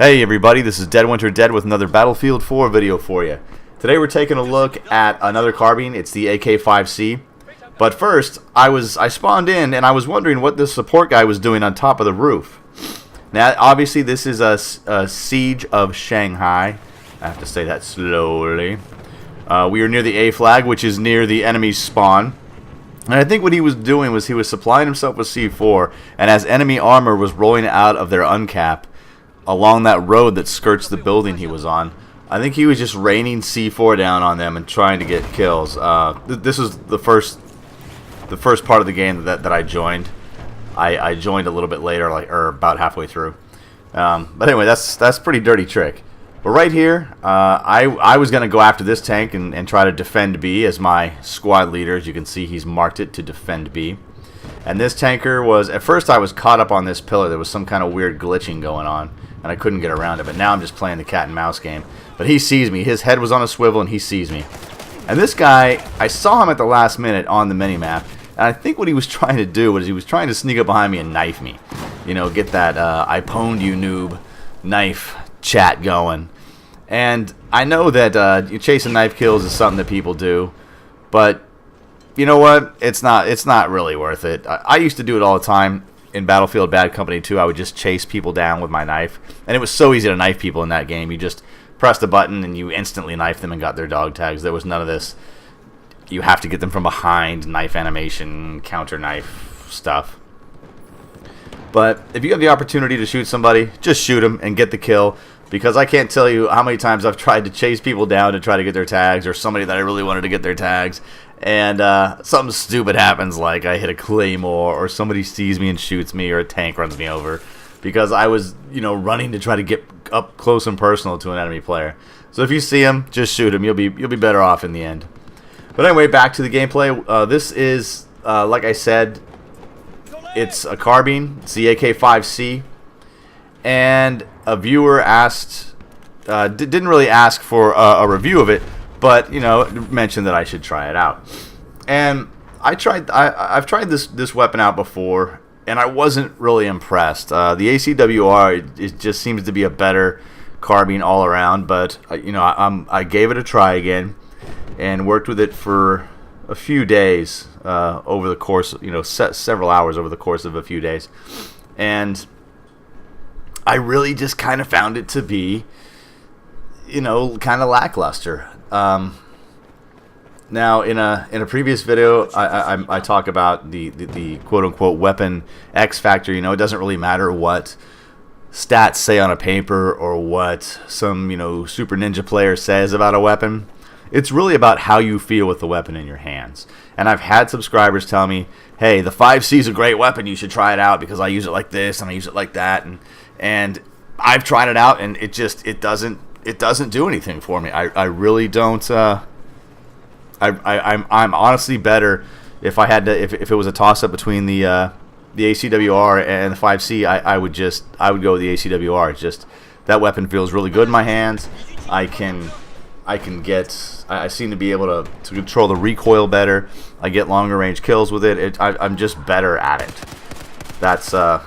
Hey everybody, this is Dead Winter Dead with another Battlefield 4 video for you. Today we're taking a look at another carbine. It's the AK-5C. But first, I spawned in and I was wondering what this support guy was doing on top of the roof. Now, obviously this is a siege of Shanghai. I have to say that slowly. We are near the A flag, which is near the enemy's spawn. And I think what he was doing was he was supplying himself with C4, and as enemy armor was rolling out of their uncap along that road that skirts the building he was on, I think he was just raining C4 down on them and trying to get kills. This was the first part of the game that I joined. I joined a little bit later, or about halfway through. But anyway, that's a pretty dirty trick. But right here, I was going to go after this tank and try to defend B as my squad leader. As you can see, he's marked it to defend B. And this tanker was, at first I was caught up on this pillar. There was some kind of weird glitching going on, and I couldn't get around it. But now I'm just playing the cat and mouse game. But he sees me. His head was on a swivel, and he sees me. And this guy, I saw him at the last minute on the minimap. And I think what he was trying to do was he was trying to sneak up behind me and knife me. You know, get that I pwned you noob knife chat going. And I know that chasing knife kills is something that people do, but you know what? It's not really worth it. I used to do it all the time in Battlefield Bad Company 2. I would just chase people down with my knife, and it was so easy to knife people in that game. You just pressed a button and you instantly knifed them and got their dog tags. There was none of this. You have to get them from behind, knife animation, counter knife stuff. But if you have the opportunity to shoot somebody, just shoot them and get the kill. Because I can't tell you how many times I've tried to chase people down to try to get their tags, or somebody that I really wanted to get their tags, and something stupid happens, like I hit a claymore, or somebody sees me and shoots me, or a tank runs me over, because I was, running to try to get up close and personal to an enemy player. So if you see him, just shoot him. You'll be better off in the end. But anyway, back to the gameplay. This is, like I said, it's a carbine. It's the AK-5C. And a viewer asked, didn't really ask for a review of it, but mentioned that I should try it out. And I've tried this weapon out before, and I wasn't really impressed. The ACWR, it just seems to be a better carbine all around, but I gave it a try again and worked with it for a few days over the course, several hours over the course of a few days, and I really just kind of found it to be, kind of lackluster. Now, in a previous video, I talk about the quote unquote weapon X factor. It doesn't really matter what stats say on a paper or what some super ninja player says about a weapon. It's really about how you feel with the weapon in your hands. And I've had subscribers tell me, hey, the 5C is a great weapon, you should try it out because I use it like this and I use it like that, and I've tried it out, and it doesn't do anything for me. I really don't. I'm honestly better if I had to, if it was a toss up between the ACWR and the 5C. I would go with the ACWR. It's just that weapon feels really good in my hands. I seem to be able to control the recoil better. I get longer range kills with it. I'm just better at it. That's the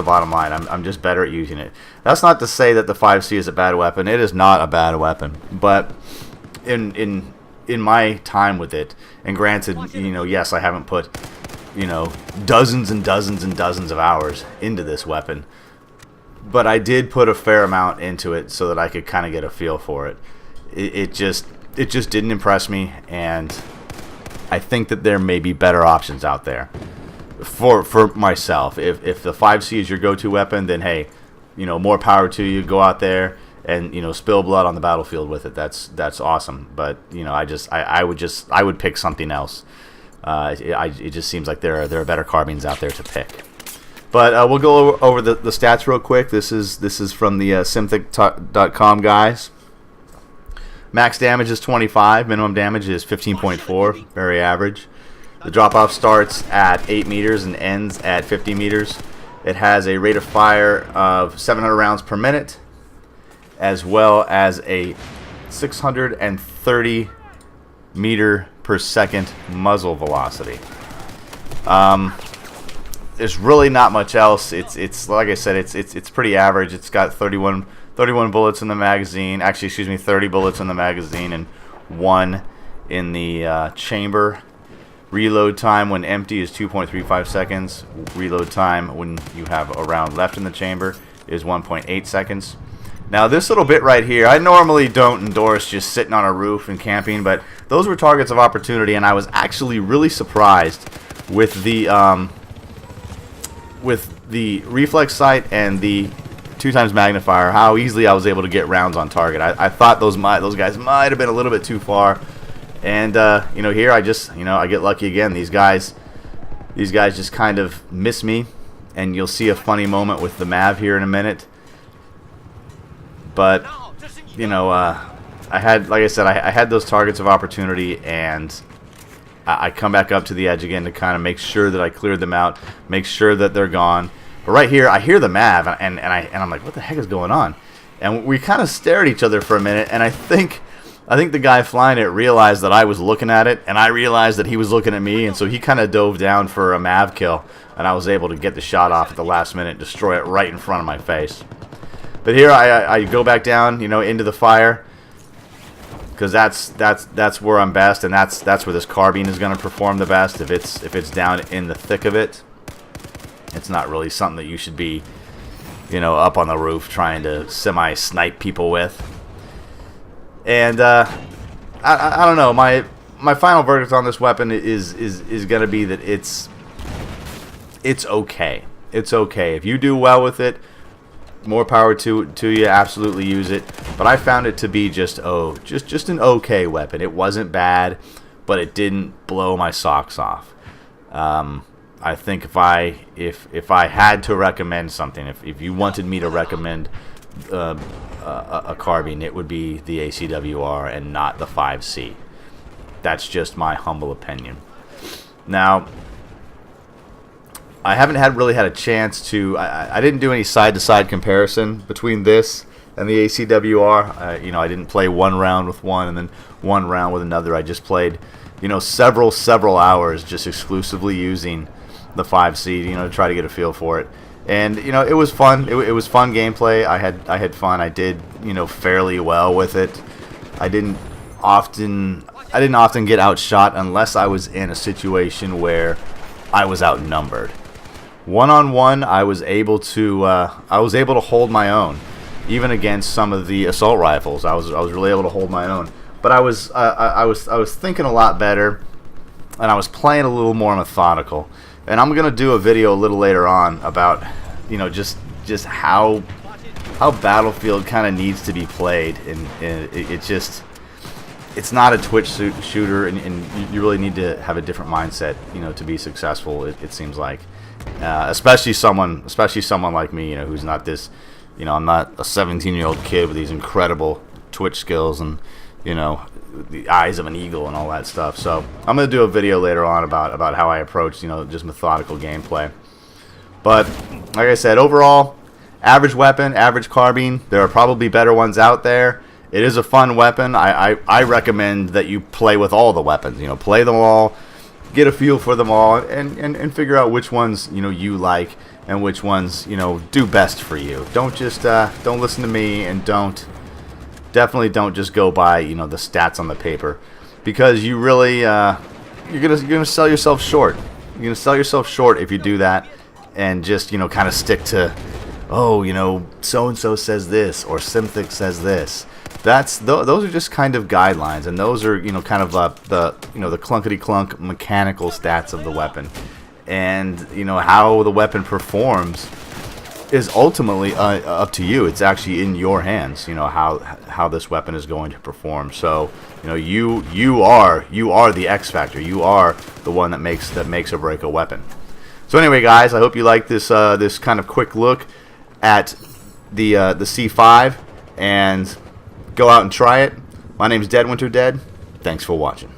bottom line. I'm just better at using it. That's not to say that the 5C is a bad weapon. It is not a bad weapon. But in my time with it, and granted, yes, I haven't put dozens and dozens and dozens of hours into this weapon, but I did put a fair amount into it so that I could kind of get a feel for it. It just didn't impress me, and I think that there may be better options out there for myself. If the 5C is your go-to weapon, then hey, more power to you. Go out there and spill blood on the battlefield with it. That's awesome. But I would pick something else. It just seems like there are better carbines out there to pick. But we'll go over the stats real quick. This is from the Simthic.com guys. Max damage is 25. Minimum damage is 15.4. Very average. The drop-off starts at 8 meters and ends at 50 meters. It has a rate of fire of 700 rounds per minute, as well as a 630 meter per second muzzle velocity. there's really not much else. It's like I said, it's pretty average. It's got 31 bullets in the magazine. Actually, excuse me, 30 bullets in the magazine and 1 in the chamber. Reload time when empty is 2.35 seconds. Reload time when you have a round left in the chamber is 1.8 seconds. Now this little bit right here, I normally don't endorse just sitting on a roof and camping, but those were targets of opportunity, and I was actually really surprised with the reflex sight and the 2x magnifier, how easily I was able to get rounds on target. I thought those guys might have been a little bit too far, and you know, here I just, you know, I get lucky again. These guys just kind of miss me, and you'll see a funny moment with the Mav here in a minute. But you know, I had, like I said, I had those targets of opportunity, and I come back up to the edge again to kind of make sure that I cleared them out, make sure that they're gone. But right here, I hear the Mav, and I'm like, what the heck is going on? And we kind of stare at each other for a minute, and I think the guy flying it realized that I was looking at it, and I realized that he was looking at me, and so he kind of dove down for a Mav kill, and I was able to get the shot off at the last minute and destroy it right in front of my face. But here I go back down, you know, into the fire, because that's where I'm best, and that's where this carbine is going to perform the best. If it's down in the thick of it, it's not really something that you should be, you know, up on the roof trying to semi-snipe people with. And I don't know, my final verdict on this weapon is going to be that it's okay. It's okay if you do well with it. More power to you, absolutely use it. But I found it to be just an okay weapon. It wasn't bad, but it didn't blow my socks off. I think if I had to recommend something, if you wanted me to recommend a carbine, it would be the ACWR and not the 5C. That's just my humble opinion. Now, I haven't really had a chance to. I didn't do any side-to-side comparison between this and the ACWR. You know, I didn't play one round with one and then one round with another. I just played, you know, several hours just exclusively using the 5C, you know, to try to get a feel for it. And you know, it was fun. It was fun gameplay. I had fun. I did, you know, fairly well with it. I didn't often get outshot unless I was in a situation where I was outnumbered. One-on-one, I was able to hold my own, even against some of the assault rifles. I was really able to hold my own. But I was thinking a lot better, and I was playing a little more methodical. And I'm gonna do a video a little later on about, you know, just how Battlefield kind of needs to be played, and it's not a Twitch shooter, and you really need to have a different mindset, you know, to be successful. It seems like. Especially someone like me, you know, who's not this, you know, I'm not a 17-year-old kid with these incredible Twitch skills and, you know, the eyes of an eagle and all that stuff. So I'm gonna do a video later on about how I approach, you know, just methodical gameplay. But like I said, overall, average weapon, average carbine. There are probably better ones out there. It is a fun weapon. I recommend that you play with all the weapons. You know, play them all. Get a feel for them all, and figure out which ones, you know, you like and which ones, you know, do best for you. Don't just don't listen to me, and definitely don't just go by, you know, the stats on the paper, because you really you're gonna sell yourself short. You're gonna sell yourself short if you do that and just, you know, kind of stick to, oh, you know, so and so says this or Simthic says this. Those are just kind of guidelines, and those are, you know, kind of the clunkety clunk mechanical stats of the weapon, and you know how the weapon performs is ultimately up to you. It's actually in your hands, you know, how this weapon is going to perform. So you know, you are the X factor. You are the one that makes or break a weapon. So anyway, guys, I hope you like this this kind of quick look at the C5, and go out and try it. My name's Dead Winter Dead. Thanks for watching.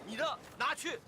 Vidoe拿去